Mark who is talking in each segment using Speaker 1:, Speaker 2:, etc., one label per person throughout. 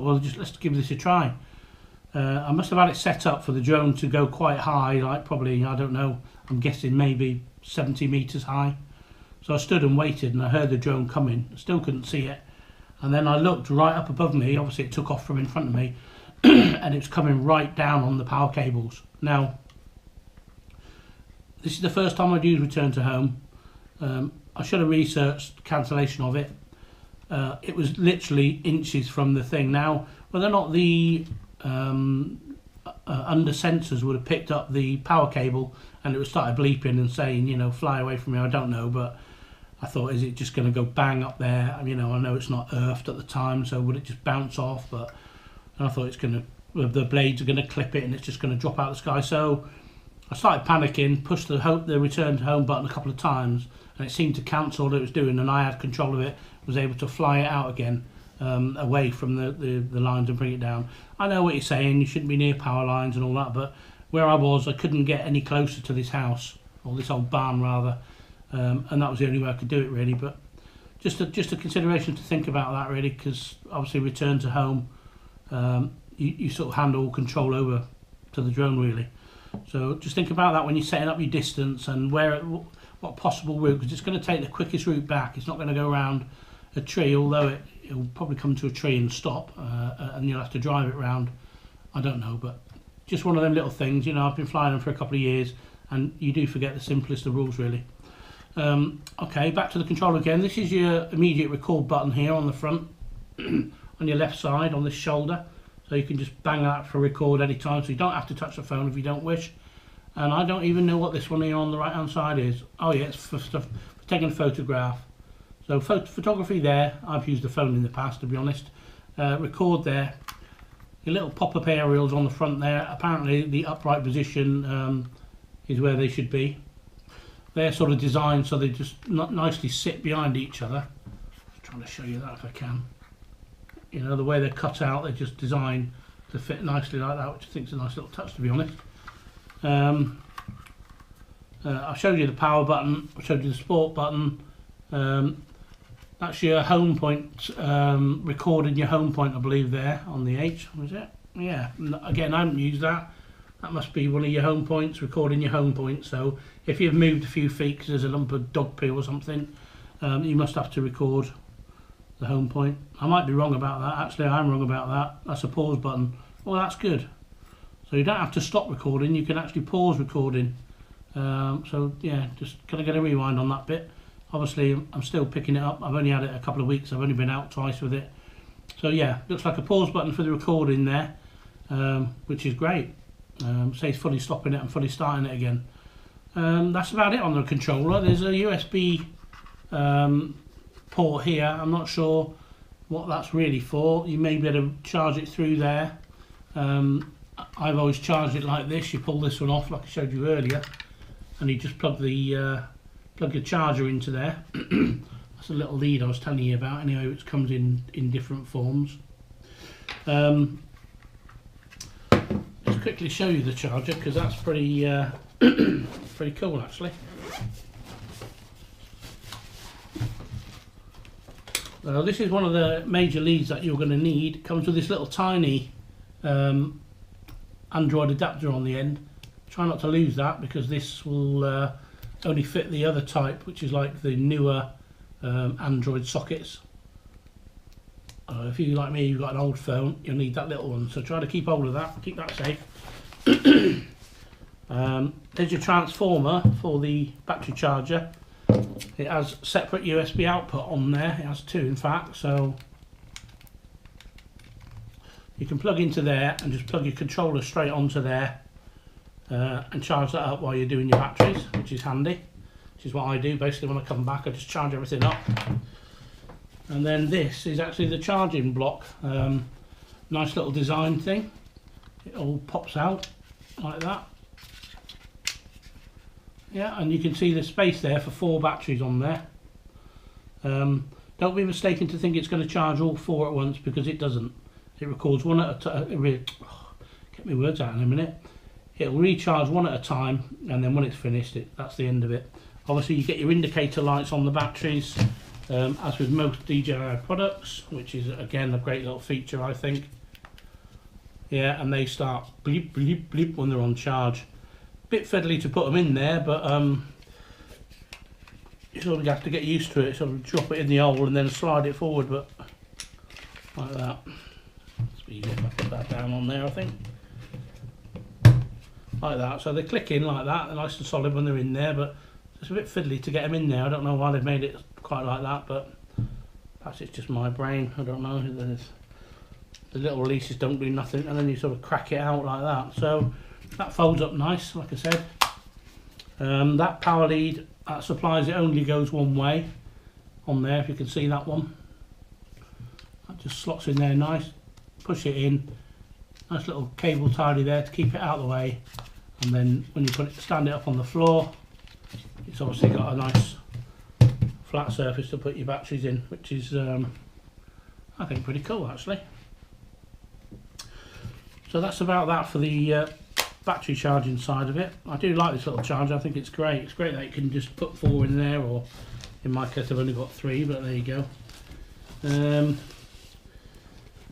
Speaker 1: thought, well, just let's give this a try. I must have had it set up for the drone to go quite high, like probably, I don't know, I'm guessing maybe 70 meters high. So I stood and waited, and I heard the drone coming. I still couldn't see it, and then I looked right up above me. Obviously it took off from in front of me and it was coming right down on the power cables. Now this is the first time I'd used return to home. I should have researched cancellation of it. It was literally inches from the thing. Now whether or not the under sensors would have picked up the power cable and it would start bleeping and saying, you know, fly away from me, I don't know, but I thought, is it just going to go bang up there? You know, I know it's not earthed at the time, so would it just bounce off? But I thought it's going to, the blades are going to clip it and it's just going to drop out of the sky. So I started panicking, pushed the return to home button a couple of times, and it seemed to cancel what it was doing, and I had control of it, was able to fly it out again, away from the lines and bring it down. I know what you're saying, you shouldn't be near power lines and all that, but where I was, I couldn't get any closer to this house, or this old barn rather, and that was the only way I could do it really. But just a consideration to think about that really, because obviously return to home, you sort of hand all control over to the drone really. So just think about that when you're setting up your distance and what possible route, because it's going to take the quickest route back. It's not going to go around a tree, although it'll probably come to a tree and stop, and you'll have to drive it round. I don't know, but just one of them little things. You know, I've been flying them for a couple of years, and you do forget the simplest of rules really. Okay, back to the controller again. This is your immediate record button here on the front, on your left side on this shoulder, so you can just bang that for record anytime, so you don't have to touch the phone if you don't wish. And I don't even know what this one here on the right hand side is. Oh yeah, it's for stuff, for taking a photograph. So photography there, I've used the phone in the past to be honest. Record there. Your little pop-up aerials on the front there. Apparently the upright position is where they should be. They're sort of designed so they just nicely sit behind each other. Just trying to show you that if I can. You know, the way they're cut out, they're just designed to fit nicely like that, which I think is a nice little touch to be honest. I showed you the power button, I showed you the sport button. That's your home point, recording your home point I believe there on the H, was it? Yeah, again I haven't used that. That must be one of your home points, recording your home point. So if you've moved a few feet because there's a lump of dog poo or something, you must have to record the home point. I might be wrong about that, actually I'm wrong about that. That's a pause button. Well, that's good. So you don't have to stop recording, you can actually pause recording. So yeah, just can I get a rewind on that bit? Obviously I'm still picking it up, I've only had it a couple of weeks, I've only been out twice with it. So yeah, looks like a pause button for the recording there, which is great. Says fully stopping it and fully starting it again. That's about it on the controller. There's a USB port here, I'm not sure what that's really for. You may be able to charge it through there. I've always charged it like this. You pull this one off like I showed you earlier, and you just plug the charger into there. That's a little lead I was telling you about anyway, which comes in different forms. Just quickly show you the charger because that's pretty pretty cool actually. This is one of the major leads that you're going to need. It comes with this little tiny Android adapter on the end. Try not to lose that because this will only fit the other type, which is like the newer Android sockets. If you, like me, you've got an old phone, you'll need that little one, so try to keep hold of that, keep that safe. There's your transformer for the battery charger. It has separate USB output on there, it has two in fact, so you can plug into there and just plug your controller straight onto there and charge that up while you're doing your batteries, which is handy, which is what I do basically when I come back. I just charge everything up. And then this is actually the charging block. Nice little design thing. It all pops out like that. Yeah, and you can see the space there for 4 batteries on there. Don't be mistaken to think it's going to charge all 4 at once, because it doesn't. It records one at a time. Get my words out in a minute. It'll recharge one at a time, and then when it's finished, that's the end of it. Obviously you get your indicator lights on the batteries. as with most DJI products, which is again a great little feature, I think. Yeah, and they start bleep bleep bleep when they're on charge. Bit fiddly to put them in there, but you sort of have to get used to it. Sort of drop it in the hole and then slide it forward, but like that. It's easier if I put that down on there, I think. Like that. So they click in like that. They're nice and solid when they're in there, but it's a bit fiddly to get them in there. I don't know why they've made it quite like that, but perhaps it's just my brain. I don't know. The little releases don't do nothing, and then you sort of crack it out like that. So that folds up nice, like I said. That power lead that supplies it only goes one way on there, if you can see that one. That just slots in there nice. Push it in. Nice little cable tidy there to keep it out of the way. And then when you stand it up on the floor, it's obviously got a nice flat surface to put your batteries in, which is I think pretty cool actually. So that's about that for the battery charging side of it. I do like this little charger. I think it's great. It's great that you can just put 4 in there, or in my case I've only got 3, but there you go.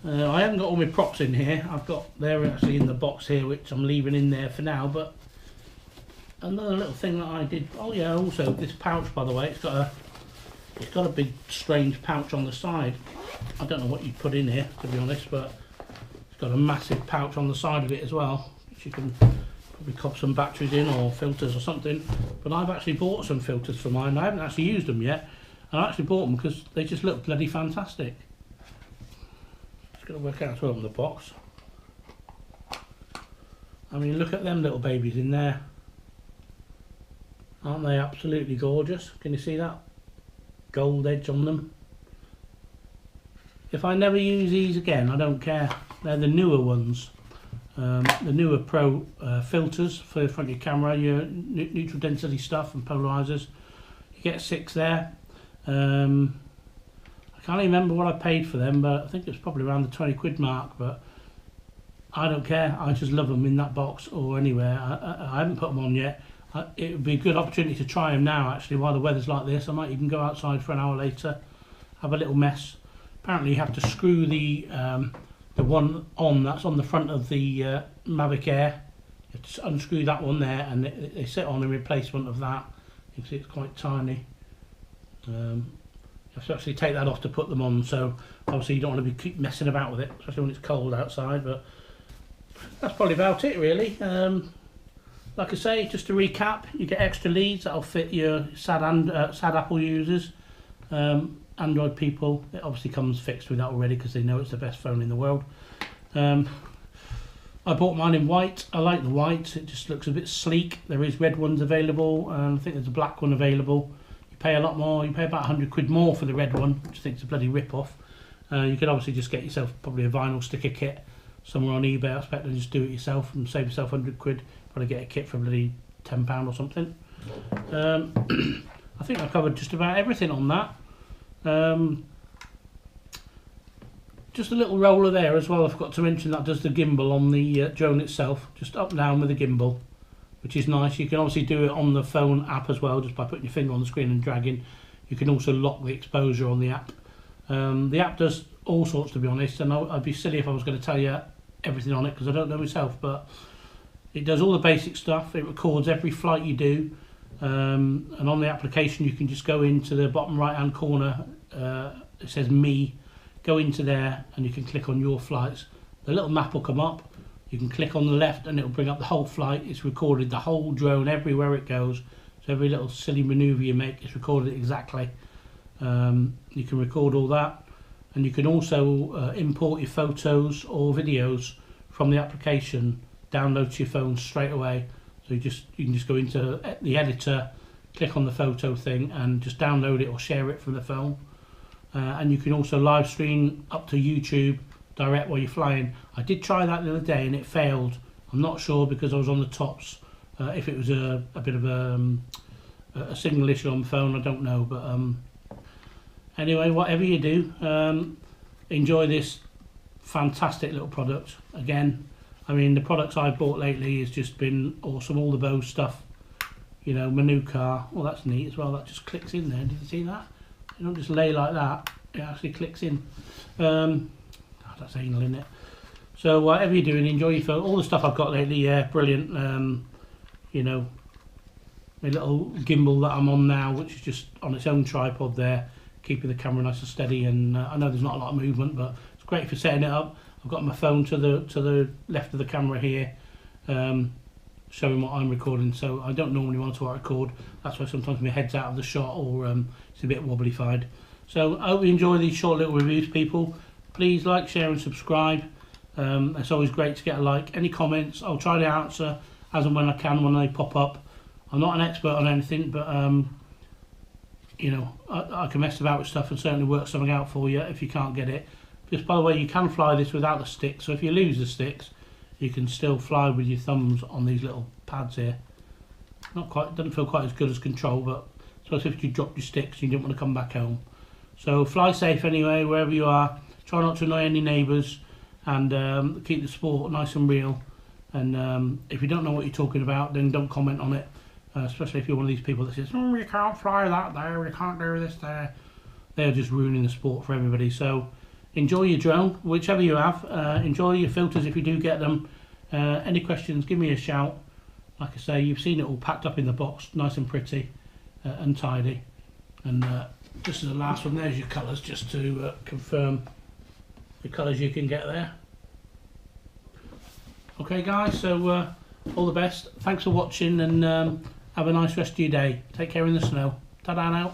Speaker 1: I haven't got all my props in here. I've got, they're actually in the box here, which I'm leaving in there for now. But another little thing that I did, oh yeah, also this pouch, by the way, it's got a big strange pouch on the side. I don't know what you put in here, to be honest, but it's got a massive pouch on the side of it as well, which you can probably cop some batteries in or filters or something. But I've actually bought some filters for mine. I haven't actually used them yet, and I actually bought them because they just look bloody fantastic. It's going to work out as well on the box. I mean, look at them little babies in there. Aren't they absolutely gorgeous? Can you see that gold edge on them? If I never use these again, I don't care. They're the newer ones, the newer Pro filters for the front of your camera, your neutral density stuff and polarizers. You get 6 there. I can't even remember what I paid for them, but I think it was probably around the 20 quid mark. But I don't care. I just love them in that box or anywhere. I haven't put them on yet. It would be a good opportunity to try them now, actually, while the weather's like this. I might even go outside for an hour later, have a little mess. Apparently you have to screw the one on that's on the front of the Mavic Air. You have to unscrew that one there, and they sit on a replacement of that. You can see it's quite tiny. You have to actually take that off to put them on, so obviously you don't want to keep messing about with it, especially when it's cold outside. But that's probably about it, really. Like I say, just to recap, you get extra leads that'll fit your sad Apple users, Android people. It obviously comes fixed with that already because they know it's the best phone in the world. I bought mine in white. I like the white. It just looks a bit sleek. There is red ones available, and I think there's a black one available. You pay a lot more. You pay about 100 quid more for the red one, which I think is a bloody rip-off. You could obviously just get yourself probably a vinyl sticker kit somewhere on eBay, I expect, and just do it yourself and save yourself 100 quid. Probably get a kit for bloody £10 or something. I think I covered just about everything on that. Just a little roller there as well. I forgot to mention that does the gimbal on the drone itself, just up and down with the gimbal, which is nice. You can obviously do it on the phone app as well, just by putting your finger on the screen and dragging. You can also lock the exposure on the app. The app does all sorts, to be honest, and I'd be silly if I was going to tell you everything on it because I don't know myself, but it does all the basic stuff. It records every flight you do, and on the application you can just go into the bottom right hand corner. It says me. Go into there and you can click on your flights. The little map will come up. You can click on the left and it will bring up the whole flight. It's recorded the whole drone everywhere it goes. So every little silly manoeuvre you make, it's recorded exactly. You can record all that, and you can also import your photos or videos from the application, download to your phone straight away. So you can just go into the editor, click on the photo thing and just download it or share it from the phone. And you can also live stream up to YouTube direct while you're flying. I did try that the other day and it failed. I'm not sure because I was on the tops. If it was a bit of a signal issue on the phone, I don't know. But anyway, whatever you do, enjoy this fantastic little product. Again, I mean, the products I've bought lately has just been awesome. All the Bose stuff, you know, my new car. Well, that's neat as well. That just clicks in there. Did you see that? You don't just lay like that, it actually clicks in. That's anal in it. So whatever you're doing, enjoy your phone. All the stuff I've got lately, yeah, brilliant. You know, my little gimbal that I'm on now, which is just on its own tripod there, keeping the camera nice and steady. And I know there's not a lot of movement, but it's great for setting it up. I've got my phone to the left of the camera here, showing what I'm recording. So I don't normally want to record. That's why sometimes my head's out of the shot, or it's a bit wobbly-fied. So I hope you enjoy these short little reviews, people. Please like, share and subscribe. It's always great to get a like. Any comments, I'll try to answer as and when I can when they pop up. I'm not an expert on anything, but you know, I can mess about with stuff and certainly work something out for you if you can't get it. Just by the way, you can fly this without the sticks, so if you lose the sticks, you can still fly with your thumbs on these little pads here. Not quite, doesn't feel quite as good as control, but it's if you drop your sticks, you don't want to come back home. So fly safe anyway, wherever you are. Try not to annoy any neighbours, and keep the sport nice and real. And if you don't know what you're talking about, then don't comment on it. Especially if you're one of these people that says, "Oh, you can't fly that there, you can't do this there." They're just ruining the sport for everybody. So enjoy your drone, whichever you have. Enjoy your filters if you do get them. Any questions, give me a shout. Like I say, you've seen it all packed up in the box, nice and pretty and tidy. And just as the last one, there's your colours, just to confirm the colours you can get there. Okay guys, so all the best. Thanks for watching, and have a nice rest of your day. Take care in the snow. Ta-da now.